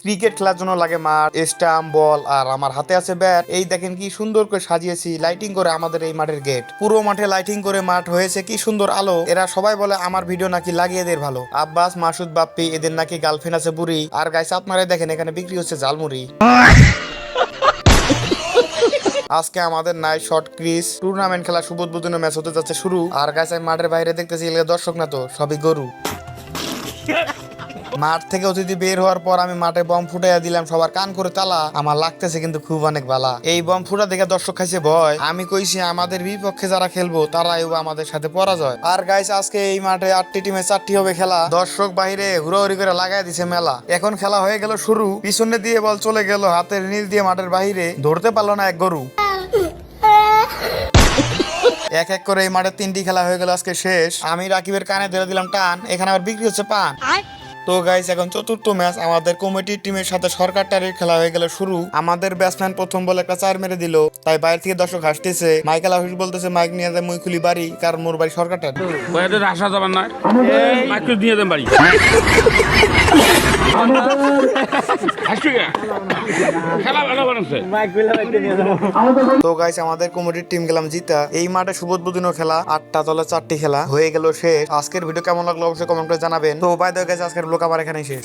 Cricket খেলার জন্য লাগে মাঠ, স্টাম্প, বল, আর আমার হাতে আছে ব্যাট। এই দেখেন কি সুন্দর করে সাজিয়েছি লাইটিং করে আমাদের এই মাঠের গেট। পুরো মাঠে লাইটিং করে মাঠ হয়েছে কি সুন্দর আলো। এরা সবাই বলে আমার ভিডিও নাকি লাগিয়ে এদের ভালো। আব্বাস, মাসুদ, বাপ্পি এদের নাকি গার্লফ্রেন্ড আছে বুড়ি। আর গাইস আপনারাই দেখেন এখানে বিক্রি হচ্ছে ঝালমুড়ি। আজকে আমাদের নাইট শর্ট ক্রিজ টুর্নামেন্ট খেলা শুভ উদ্বোধনী ম্যাচ হতে যাচ্ছে শুরু। আর গাইস আমি মাঠের বাইরে দেখতেছি এলাকা দর্শক না তো সবই গরু। মাঠ থেকে অতিথি বের হওয়ার পর আমি মাঠে বম ফুটাইয়া দিলাম সবার কান করে তালা। আমার লাগতেছে কিন্তু খুব অনেক বালা। এই বম ফুটা দেখে দর্শক খাইছে ভয়। আমি কইছি আমাদের বিপক্ষে যারা খেলবো তারাই আমাদের সাথে পরাজয়। আর গাইস আজকে এই মাঠে 8টি টিমে 4টি হবে খেলা। দর্শক বাইরে হুড়োহুড়ি করে লাগাই দিছে মেলা। এখন খেলা হয়ে গেল শুরু। পিছনে দিয়ে বল চলে গেল হাতের নিচ দিয়ে মাঠের বাইরে, ধরতে পারলো না এক গরু। এক এক করে এই মাঠে 3টি খেলা হয়ে গেল আজকে শেষ। আমি রাকিবের কানে ধরে দিলাম টান, এখানে আবার বিক্রি হচ্ছে পান। তো গাইস এখন চতুর্থ ম্যাচ আমাদের কমিটির টিমের সাথে সরকার টারির খেলা হয়ে গেল শুরু। আমাদের ব্যাটসম্যান প্রথম বলে একটা 4 মেরে দিল, তাই বাইরে থেকে দর্শক হাসতেছে। মাইকেল হাফিজ বলতেছে মাইক নিয়ে যায় মুই খুলি বাড়ি, কারণ মোর বাড়ি সরকার টারি। আসা যাবেন না, মাইক দিয়ে দেন বাড়ি। তো গাইস আমাদের কমিটির টিম গেলাম জিতা। এই মাঠে শুভ উদ্বোধনী খেলা 8টা দলে 4টি খেলা হয়ে গেল শেষ। আজকের ভিডিও কেমন লাগলো অবশ্যই কমেন্ট করে জানাবেন। তো বাই দ্য ওয়ে গাইস আজকের ব্লগ আবার এখানেই শেষ।